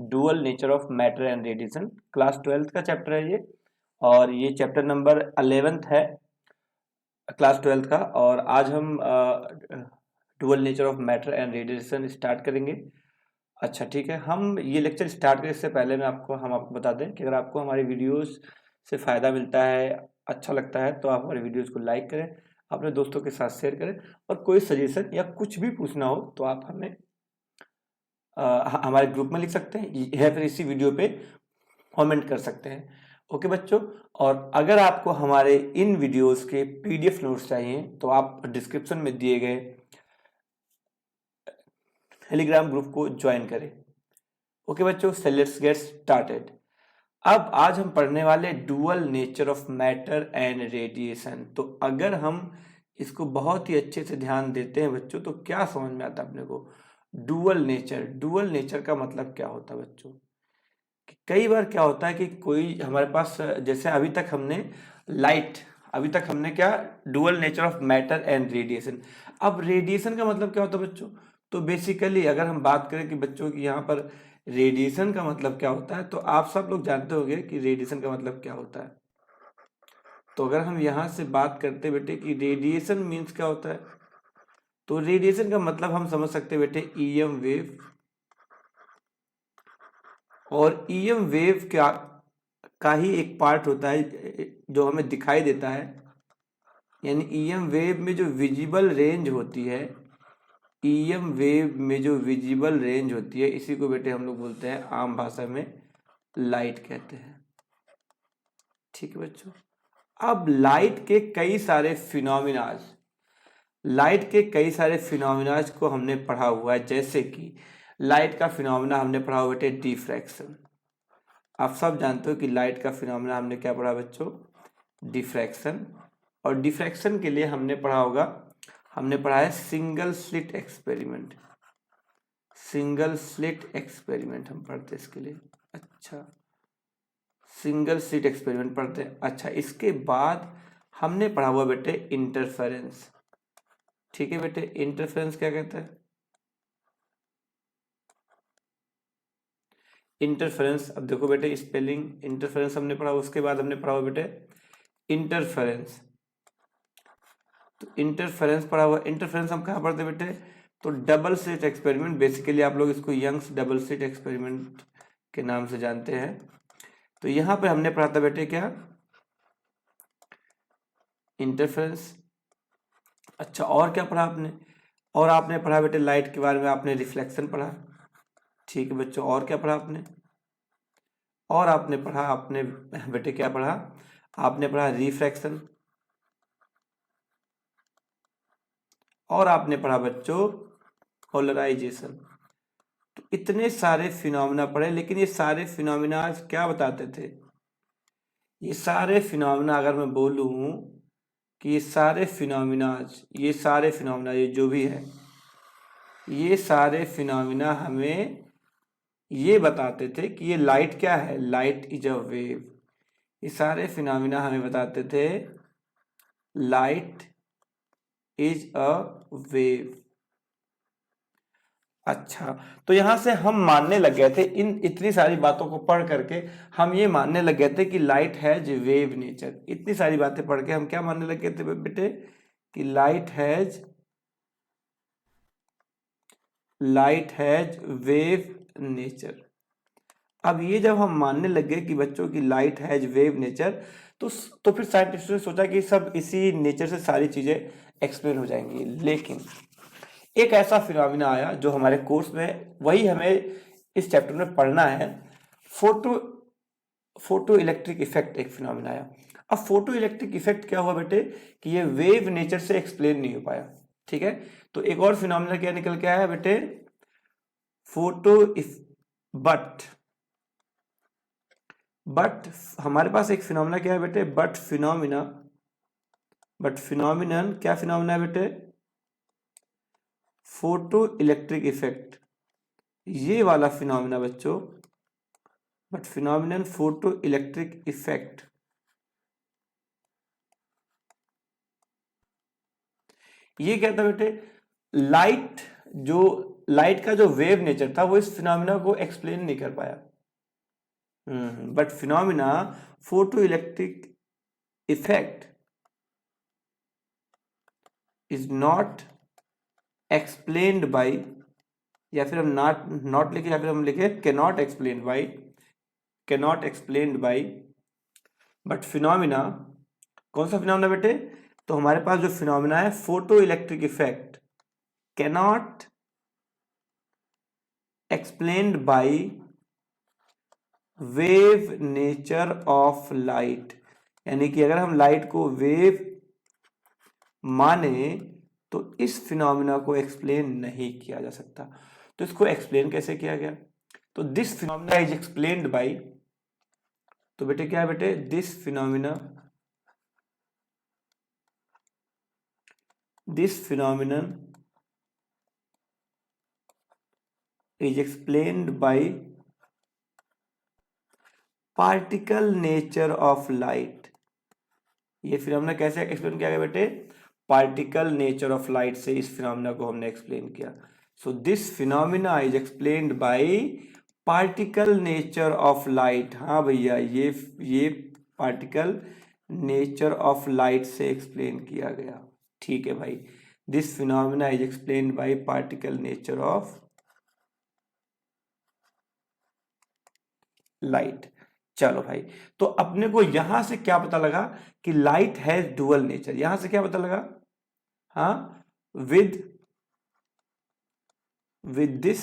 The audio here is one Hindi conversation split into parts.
Dual nature of matter and radiation, class 12th का चैप्टर है ये, और ये चैप्टर नंबर 11th है क्लास 12th का। और आज हम dual nature of matter and radiation start करेंगे। अच्छा ठीक है, हम ये लेक्चर स्टार्ट करें इससे पहले हम आपको बता दें कि अगर आपको हमारी वीडियोस से फ़ायदा मिलता है, अच्छा लगता है, तो आप हमारी वीडियोस को लाइक करें, अपने दोस्तों के साथ शेयर करें, और कोई सजेशन या कुछ भी पूछना हो तो आप हमें हमारे ग्रुप में लिख सकते हैं या फिर इसी वीडियो पे कमेंट कर सकते हैं। ओके बच्चों, और अगर आपको हमारे इन वीडियोस के पीडीएफ नोट्स चाहिए तो आप डिस्क्रिप्शन में दिए गए टेलीग्राम ग्रुप को ज्वाइन करें। ओके बच्चों, सो लेट्स गेट स्टार्टेड। अब आज हम पढ़ने वाले dual nature of matter and radiation. तो अगर हम इसको बहुत ही अच्छे से ध्यान देते हैं बच्चों, तो क्या समझ में आता है अपने को? डुअल नेचर का मतलब क्या होता है बच्चों? कई बार क्या होता है कि कोई हमारे पास, जैसे अभी तक हमने क्या, dual nature of matter and radiation. अब रेडिएशन का मतलब क्या होता है बच्चों? तो बेसिकली अगर हम बात करें कि बच्चों की यहाँ पर रेडिएशन का मतलब क्या होता है, तो आप सब लोग जानते होंगे कि रेडिएशन का मतलब क्या होता है। तो अगर हम यहाँ से बात करते बेटे कि रेडिएशन मीन्स क्या होता है, तो रेडिएशन का मतलब हम समझ सकते हैं बेटे ईएम वेव। और ईएम वेव का ही एक पार्ट होता है जो हमें दिखाई देता है, यानी ईएम वेव में जो विजिबल रेंज होती है, ईएम वेव में जो विजिबल रेंज होती है, इसी को बेटे हम लोग बोलते हैं आम भाषा में लाइट कहते हैं। ठीक है बच्चों, अब लाइट के कई सारे फिनोमिनाज को हमने पढ़ा हुआ है, जैसे कि लाइट का फिनोमिना हमने पढ़ा हुआ बेटे डिफ्रैक्शन। आप सब जानते हो कि लाइट का फिनोमिना हमने क्या पढ़ा बच्चों? डिफ्रैक्शन। और डिफ्रैक्शन के लिए हमने पढ़ा है सिंगल स्लिट एक्सपेरिमेंट हम पढ़ते हैं इसके लिए। अच्छा, सिंगल स्लिट एक्सपेरिमेंट पढ़ते हैं। अच्छा, इसके बाद हमने पढ़ा हुआ बेटे इंटरफेरेंस। ठीक है बेटे, इंटरफेरेंस क्या कहता है? इंटरफेरेंस, अब देखो बेटे स्पेलिंग, इंटरफेरेंस हमने पढ़ा, उसके बाद हमने पढ़ा हुआ बेटे इंटरफेरेंस। तो इंटरफेरेंस पढ़ा हुआ, इंटरफेरेंस हम कहाँ पढ़ते बेटे? तो डबल स्लिट एक्सपेरिमेंट, बेसिकली आप लोग इसको यंग्स डबल स्लिट एक्सपेरिमेंट के नाम से जानते हैं। तो यहाँ पे हमने पढ़ा था बेटे क्या? इंटरफेरेंस। अच्छा, और क्या पढ़ा आपने? और आपने पढ़ा बेटे लाइट के बारे में, आपने रिफ्लेक्शन पढ़ा। ठीक है बच्चों, और क्या पढ़ा आपने? और आपने बेटे क्या पढ़ा? आपने पढ़ा रिफ्रैक्शन। और आपने पढ़ा बच्चों पोलराइजेशन। तो इतने सारे फिनोमिना पढ़े, लेकिन ये सारे फिनोमिना क्या बताते थे? ये सारे फिनोमिना, अगर मैं बोलूं कि ये सारे फिनोमिना ये जो भी है, ये सारे फिनोमिना हमें ये बताते थे कि ये लाइट क्या है, लाइट इज अ वेव। ये सारे फिनोमिना हमें बताते थे लाइट इज अ वेव। अच्छा, तो यहां से हम मानने लग गए थे, इन इतनी सारी बातों को पढ़ करके हम ये मानने लग गए थे कि लाइट हैज वेव नेचर। इतनी सारी बातें पढ़ के हम क्या मानने लग गए थे बेटे? कि लाइट हैज वेव नेचर। अब ये जब हम मानने लग गए कि बच्चों की लाइट हैज वेव नेचर, तो फिर साइंटिस्टों ने सोचा कि सब इसी नेचर से सारी चीजें एक्सप्लेन हो जाएंगी। लेकिन एक ऐसा फिनोमिना आया जो हमारे कोर्स में, वही हमें इस चैप्टर में पढ़ना है। फोटो इलेक्ट्रिक इफेक्ट एक फिनोमिना आया। अब फोटो इलेक्ट्रिक इफेक्ट क्या हुआ बेटे? कि ये वेव नेचर से एक्सप्लेन नहीं हो पाया। ठीक है, तो एक और फिनोमिना क्या निकल के आया बेटे? बट हमारे पास एक फिनोमिना क्या है बेटे? बट फिनोमिनन क्या फिनोमिना है बेटे? फोटो इलेक्ट्रिक इफेक्ट, ये वाला फिनोमिना बच्चों। But phenomenon photo electric effect, ये क्या था बेटे? लाइट लाइट का जो वेव नेचर था वो इस फिनोमिना को एक्सप्लेन नहीं कर पाया। But phenomena photo electric effect is not explained by, या फिर हम नॉट लिखे या फिर हम लिखे cannot explain by, but phenomena, कौन सा फिनोमिना बेटे? तो हमारे पास जो फिनोमिना है photo electric effect cannot explained by wave nature of light, यानी कि अगर हम लाइट को वेव माने तो इस फिनोमिना को एक्सप्लेन नहीं किया जा सकता। तो इसको एक्सप्लेन कैसे किया गया? तो this phenomena is explained by, तो बेटे क्या है बेटे? This phenomenon is explained by particle nature of light। ये फिनोमिना कैसे एक्सप्लेन किया गया बेटे? पार्टिकल नेचर ऑफ लाइट से इस फिनोमिना को हमने एक्सप्लेन किया। So this phenomena is explained bye particle nature of light. हाँ भैया, ये पार्टिकल नेचर ऑफ लाइट से एक्सप्लेन किया गया। ठीक है भाई, this phenomena is explained bye particle nature of light. चलो भाई, तो अपने को यहां से क्या पता लगा कि लाइट हैज डुअल नेचर। यहां से क्या पता लगा? हाँ, with this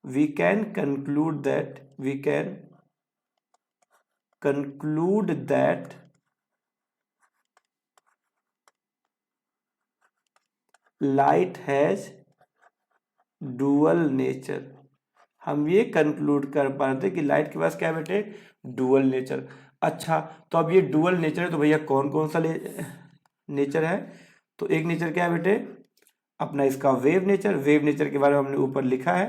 we can conclude that light has dual nature। हम ये कंक्लूड कर पा रहे थे कि लाइट के पास क्या है बेटे? Dual nature. अच्छा, तो अब ये डुअल नेचर है तो भैया कौन कौन सा नेचर है? तो एक नेचर क्या है बेटे? अपना इसका वेव नेचर। वेव नेचर के बारे में हमने ऊपर लिखा है।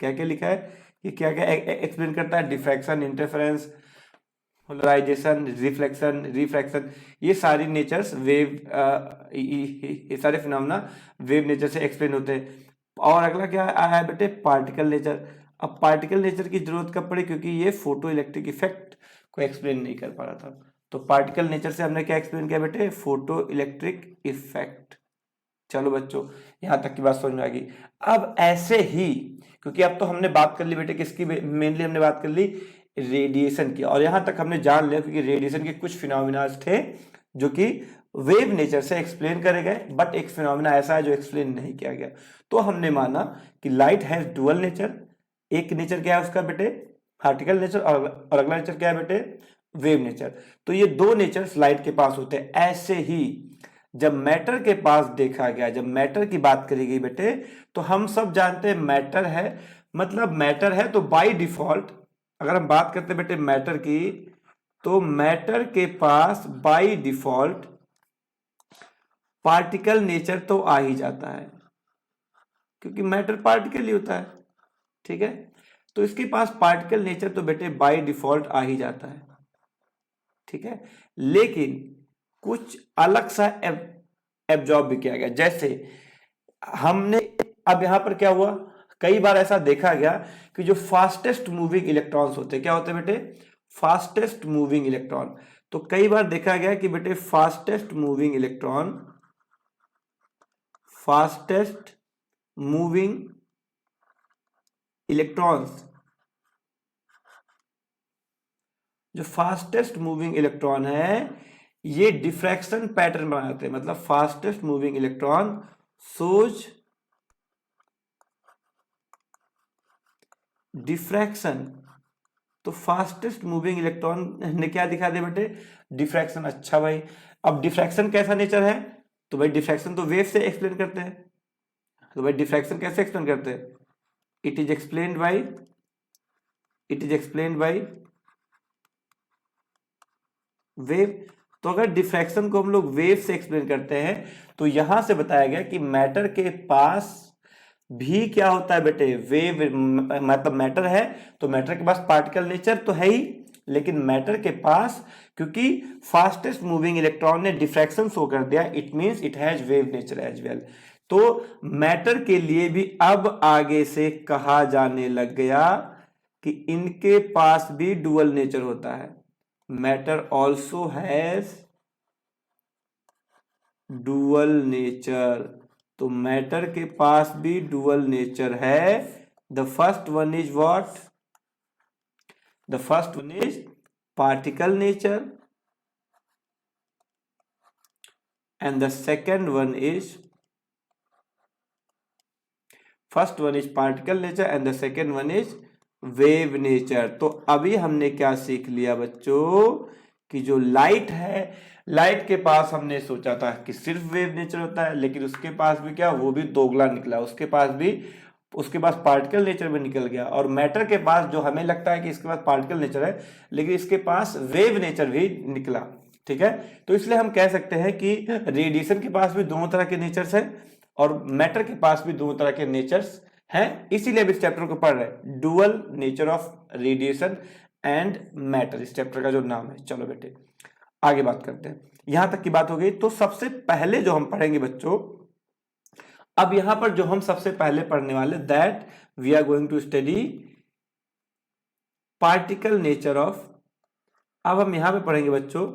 क्या क्या लिखा है? ये क्या क्या एक्सप्लेन करता है? Diffraction, interference, polarisation, reflection, refraction, ये सारी नेचर्स वेव, ये सारे फिनोमेना वेव नेचर से एक्सप्लेन होते हैं। और अगला क्या आया है बेटे? Particle nature. अब पार्टिकल नेचर की जरूरत कब पड़ी? क्योंकि ये फोटो इलेक्ट्रिक इफेक्ट को एक्सप्लेन नहीं कर पा रहा था। तो पार्टिकल नेचर से हमने क्या एक्सप्लेन किया बेटे? Photo electric effect. चलो बच्चों, यहां तक की बात समझ में आ गई। अब ऐसे ही, क्योंकि अब तो हमने बात कर ली बेटे किसकी, मेनली हमने बात कर ली रेडिएशन की, और यहां तक हमने जान लिया क्योंकि रेडिएशन के कुछ फिनोमिनाज थे जो कि वेव नेचर से एक्सप्लेन करे गए, बट एक फिनोमिना ऐसा है जो एक्सप्लेन नहीं किया गया। तो हमने माना कि लाइट हैज डुअल नेचर। एक नेचर क्या है उसका बेटे? पार्टिकल नेचर, और अगला नेचर क्या है बेटे? Wave nature. तो ये दो नेचर्स लाइट के पास होते हैं। ऐसे ही जब मैटर के पास देखा गया, जब मैटर की बात करी गई बेटे, तो हम सब जानते हैं मैटर है, मतलब मैटर है तो बाय डिफॉल्ट, अगर हम बात करते हैं बेटे मैटर की, तो मैटर के पास बाय डिफॉल्ट पार्टिकल नेचर तो आ ही जाता है, क्योंकि मैटर पार्टिकल ही होता है। ठीक है, तो इसके पास पार्टिकल नेचर तो बेटे बाय डिफॉल्ट आ ही जाता है। ठीक है, लेकिन कुछ अलग सा एब्जॉर्ब भी किया गया। जैसे हमने, अब यहां पर क्या हुआ, कई बार ऐसा देखा गया कि जो फास्टेस्ट मूविंग इलेक्ट्रॉन्स होते हैं, क्या होते हैं बेटे? Fastest moving electron. तो कई बार देखा गया कि बेटे फास्टेस्ट मूविंग इलेक्ट्रॉन्स, जो फास्टेस्ट मूविंग इलेक्ट्रॉन है, ये डिफ्रैक्शन पैटर्न बनाते हैं। मतलब फास्टेस्ट मूविंग इलेक्ट्रॉन सोज डिफ्रैक्शन। तो फास्टेस्ट मूविंग इलेक्ट्रॉन ने क्या दिखा दिया बेटे? डिफ्रैक्शन। अच्छा भाई, अब डिफ्रैक्शन कैसा नेचर है? तो भाई डिफ्रैक्शन तो वेव से एक्सप्लेन करते हैं। तो भाई डिफ्रैक्शन कैसे एक्सप्लेन करते हैं? It is explained by wave. तो अगर डिफ्रैक्शन को हम लोग वेव से एक्सप्लेन करते हैं, तो यहां से बताया गया कि मैटर के पास भी क्या होता है बेटे? वेव, मतलब मैटर है तो मैटर के पास पार्टिकल नेचर तो है ही, लेकिन मैटर के पास क्योंकि फास्टेस्ट मूविंग इलेक्ट्रॉन ने डिफ्रैक्शन शो कर दिया, it means it has wave nature as well. तो मैटर के लिए भी अब आगे से कहा जाने लग गया कि इनके पास भी डुअल नेचर होता है। Matter also has dual nature. तो मैटर के पास भी डुअल नेचर है। The first one is what? The first one is particle nature and the second one is first one is particle nature and the second one is wave nature। तो अभी हमने क्या सीख लिया बच्चों कि जो लाइट है, लाइट के पास हमने सोचा था कि सिर्फ वेव नेचर होता है, लेकिन उसके पास भी क्या, वो भी दोगला निकला, उसके पास पार्टिकल नेचर भी निकल गया। और मैटर के पास जो हमें लगता है कि इसके पास पार्टिकल नेचर है, लेकिन इसके पास वेव नेचर भी निकला। ठीक है, तो इसलिए हम कह सकते हैं कि रेडिएशन के पास भी दोनों तरह के नेचर्स हैं और मैटर के पास भी दोनों तरह के नेचर्स हैं। इसीलिए इस चैप्टर को पढ़ रहे हैं, dual nature of radiation and matter, इस चैप्टर का जो नाम है। चलो बेटे आगे बात करते हैं। यहां तक की बात हो गई। तो सबसे पहले जो हम पढ़ेंगे बच्चों, अब यहां पर जो हम सबसे पहले पढ़ने वाले, that we are going to study particle nature of. अब हम यहां पे पढ़ेंगे बच्चों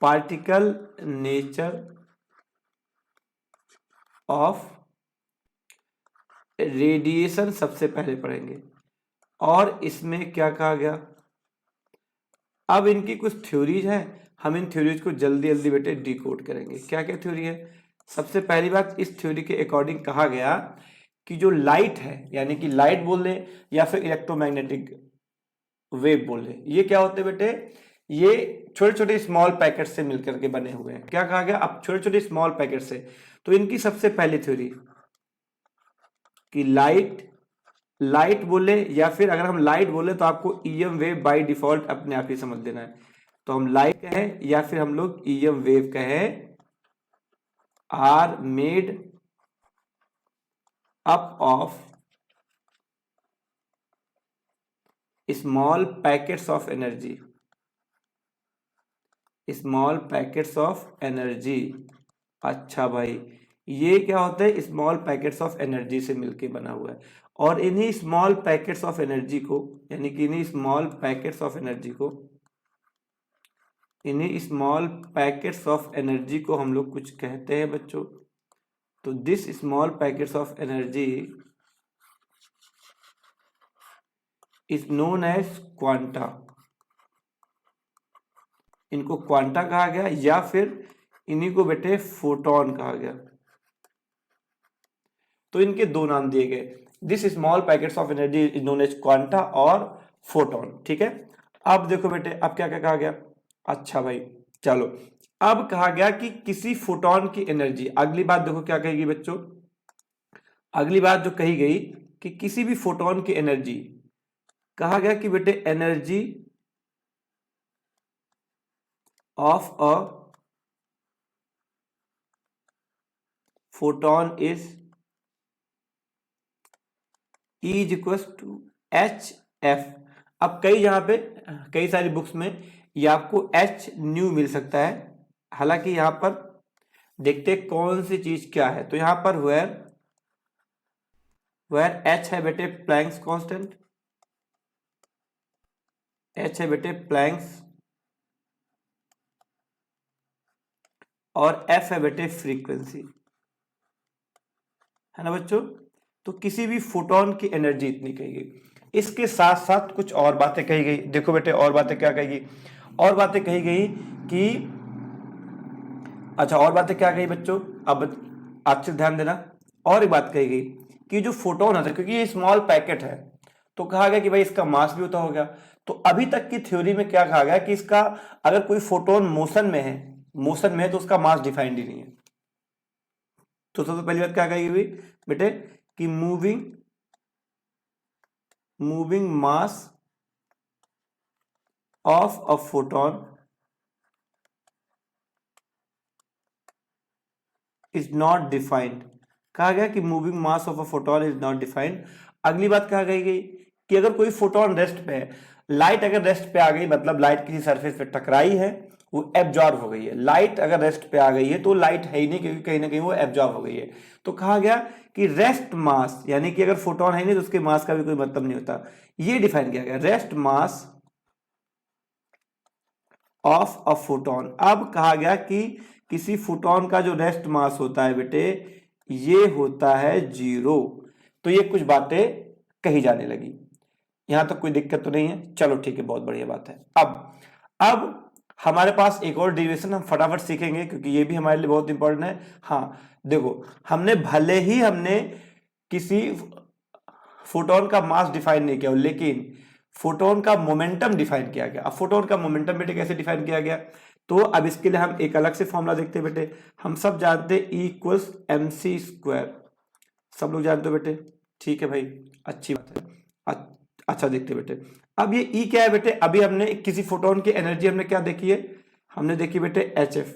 पार्टिकल नेचर ऑफ रेडिएशन, सबसे पहले पढ़ेंगे। और इसमें क्या कहा गया, अब इनकी कुछ थ्योरीज हैं, हम इन थ्योरीज को जल्दी जल्दी बेटे डिकोड करेंगे। क्या क्या थ्योरी है? सबसे पहली बात, इस थ्योरी के अकॉर्डिंग कहा गया कि जो लाइट है, यानी कि लाइट बोल लें या फिर इलेक्ट्रोमैग्नेटिक वेव बोल लें, ये क्या होते हैं बेटे, ये छोटे छोटे स्मॉल पैकेट से मिलकर के बने हुए हैं। क्या कहा गया? अब छोटे छोटे स्मॉल पैकेट से। तो इनकी सबसे पहली थ्योरी कि लाइट बोले, या फिर अगर हम लाइट बोले तो आपको ईएम वेव बाय डिफॉल्ट अपने आप ही समझ लेना है। तो हम लाइट कहें या फिर हम लोग ईएम वेव कहें, are made up of small packets of energy, small packets of energy. अच्छा भाई, ये क्या होता है? स्मॉल पैकेट्स ऑफ एनर्जी से मिलके बना हुआ है। और इन्हीं स्मॉल पैकेट्स ऑफ एनर्जी को, यानी कि इन्हीं स्मॉल पैकेट्स ऑफ एनर्जी को हम लोग कुछ कहते हैं बच्चों। तो this small packets of energy is known as quanta. इनको क्वांटा कहा गया या फिर इन्हीं को बेटे फोटोन कहा गया। तो इनके दो नाम दिए गए, this small packets of energy is known as quanta और फोटोन। ठीक है, अब देखो बेटे, अब क्या क्या कहा गया। अच्छा भाई चलो, अब कहा गया कि किसी फोटोन की एनर्जी, अगली बात देखो क्या कहेगी बच्चों, अगली बात जो कही गई कि किसी भी फोटोन की एनर्जी, कहा गया कि बेटे energy of a photon is equal to h f. अब कई सारी बुक्स में ये आपको एच न्यू मिल सकता है, हालांकि यहां पर देखते कौन सी चीज क्या है। तो यहां पर वेयर एच है बेटे प्लैंक्स कांस्टेंट, एच है बेटे प्लैंक्स, और एफ है बेटे फ्रीक्वेंसी, है ना बच्चों। तो किसी भी फोटोन की एनर्जी इतनी कही गई। इसके साथ साथ कुछ और बातें कही गई। देखो बेटे और बातें क्या कही गई, और बातें कही गई कि, अच्छा और बातें क्या कही बच्चों, अब अच्छे ध्यान देना। और एक बात कही गई कि जो फोटोन है, क्योंकि ये स्मॉल पैकेट है, तो कहा गया कि भाई इसका मास भी उतना हो गया। तो अभी तक की थ्योरी में क्या कहा गया कि इसका, अगर कोई फोटोन मोशन में है तो उसका मास डिफाइंड ही नहीं है। तो सबसे पहली बात क्या कही हुई बेटे कि moving mass of a photon is not defined. कहा गया कि moving mass of a photon is not defined. अगली बात कहा गई कि अगर कोई फोटोन रेस्ट पे है, लाइट अगर रेस्ट पे आ गई मतलब लाइट किसी सरफेस पे टकराई है, वो एब्जॉर्ब हो गई है। लाइट अगर रेस्ट पे आ गई है तो लाइट है ही नहीं, क्योंकि कहीं ना कहीं वो एब्जॉर्ब हो गई है। तो कहा गया कि रेस्ट मास, यानी कि अगर फोटोन है नहीं तो उसके मास का भी कोई मतलब नहीं होता, ये डिफाइन किया गया, rest mass of a photon. अब कहा गया कि किसी फोटोन का जो रेस्ट मास होता है बेटे, ये होता है 0। तो ये कुछ बातें कही जाने लगी, यहां तक कोई दिक्कत तो नहीं है? चलो ठीक है, बहुत बढ़िया बात है। अब हमारे पास एक और डेरिवेशन हम फटाफट सीखेंगे, क्योंकि ये भी हमारे लिए बहुत इंपॉर्टेंट है। हाँ देखो, हमने भले ही हमने किसी फोटोन का मास डिफाइन नहीं किया, लेकिन फोटोन का मोमेंटम डिफाइन किया गया। अब फोटोन का मोमेंटम बेटे कैसे डिफाइन किया गया, तो अब इसके लिए हम एक अलग से फॉर्मूला देखते हैं बेटे। हम सब जानते हैं E इक्वल्स mc², सब लोग जानते हो बेटे, ठीक है भाई, अच्छी बात है। अच्छा देखते बेटे, अब ये E क्या है बेटे, अभी हमने किसी फोटोन की एनर्जी हमने क्या देखी है, हमने देखी बेटे HF,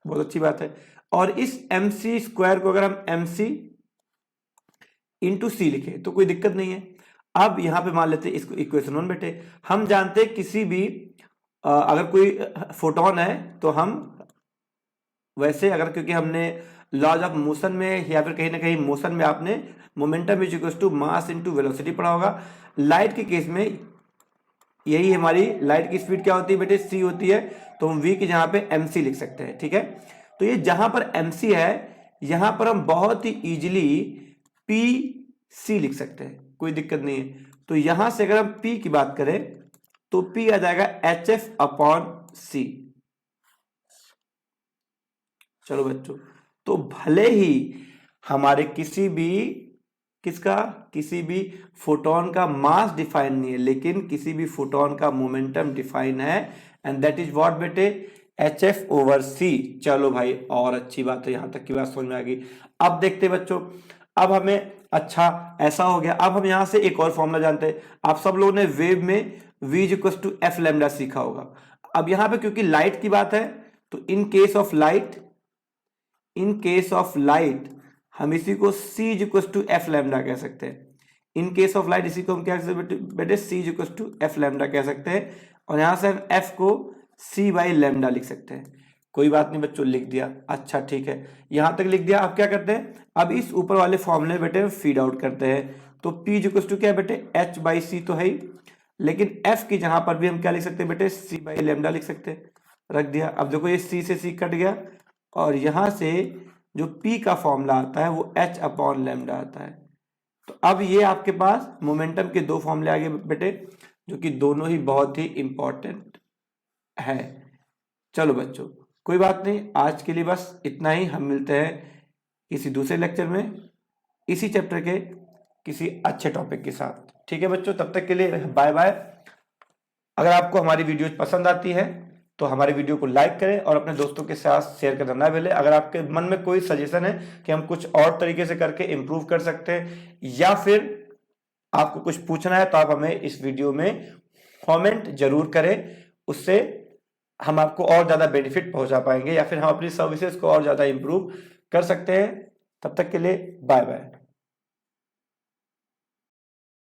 बहुत अच्छी बात है। और इस mc² को अगर हम mc इंटू सी लिखे तो कोई दिक्कत नहीं है। अब यहां पे मान लेते हैं इसको इक्वेशन 1 बेटे। हम जानते हैं किसी भी अगर कोई फोटोन है तो हम वैसे अगर, क्योंकि हमने लॉज ऑफ मोशन में या फिर कहीं ना कहीं मोशन में आपने momentum is equal to mass into velocity पढ़ा होगा। लाइट के केस में यही हमारी लाइट की स्पीड क्या होती है बेटे, c होती है, तो हम v की जहां पे mc लिख सकते हैं, ठीक है। तो ये जहां पर mc है, यहां पर हम बहुत ही इजीली pc लिख सकते हैं, कोई दिक्कत नहीं है। तो यहां से अगर हम p की बात करें तो p आ जाएगा HF/c। चलो बच्चों, तो भले ही हमारे किसी भी फोटोन का मास डिफाइन नहीं है, लेकिन किसी भी फोटोन का मोमेंटम डिफाइन है, एंड दैट इज व्हाट बेटे, HF/c। चलो भाई, और अच्छी बात है, यहां तक की बात समझ में आ गई। अब देखते बच्चों, अब हमें, अच्छा ऐसा हो गया, अब हम यहां से एक और फॉर्मूला जानते हैं। आप सब लोगों ने वेव में v equals to f lambda सीखा होगा। अब यहां पे क्योंकि लाइट की बात है, तो इन केस ऑफ लाइट हम इसी को c equals to f lambda कह सकते हैं। इन केस ऑफ लाइट इसी को हम क्या कह सकते हैं बेटे, c equals to f lambda कह सकते हैं, और यहां से हम f को c/λ लिख सकते हैं। कोई बात नहीं बच्चों, लिख दिया, अच्छा ठीक है, यहां तक लिख दिया। अब क्या करते हैं, अब इस ऊपर वाले फॉर्मूले बेटे फीड आउट करते हैं। तो p इक्वल्स टू क्या है बेटे, h/c तो है ही, लेकिन f की जहां पर भी हम क्या लिख सकते हैं बेटे, c/λ लिख सकते हैं, रख दिया। अब देखो ये c से c कट गया, और यहां से जो p का फॉर्मूला आता है वो h/λ आता है। तो अब ये आपके पास मोमेंटम के दो फॉर्मूले आ गए बेटे, जो कि दोनों ही बहुत ही इंपॉर्टेंट है। चलो बच्चों, कोई बात नहीं, आज के लिए बस इतना ही। हम मिलते हैं किसी दूसरे लेक्चर में इसी चैप्टर के किसी अच्छे टॉपिक के साथ, ठीक है बच्चों। तब तक के लिए बाय बाय। अगर आपको हमारी वीडियो पसंद आती है तो हमारे वीडियो को लाइक करें और अपने दोस्तों के साथ शेयर करना ना भूलें। अगर आपके मन में कोई सजेशन है कि हम कुछ और तरीके से करके इम्प्रूव कर सकते हैं, या फिर आपको कुछ पूछना है, तो आप हमें इस वीडियो में कमेंट जरूर करें, उससे हम आपको और ज़्यादा बेनिफिट पहुंचा पाएंगे, या फिर हम अपनी सर्विसेज को और ज़्यादा इम्प्रूव कर सकते हैं। तब तक के लिए बाय बाय।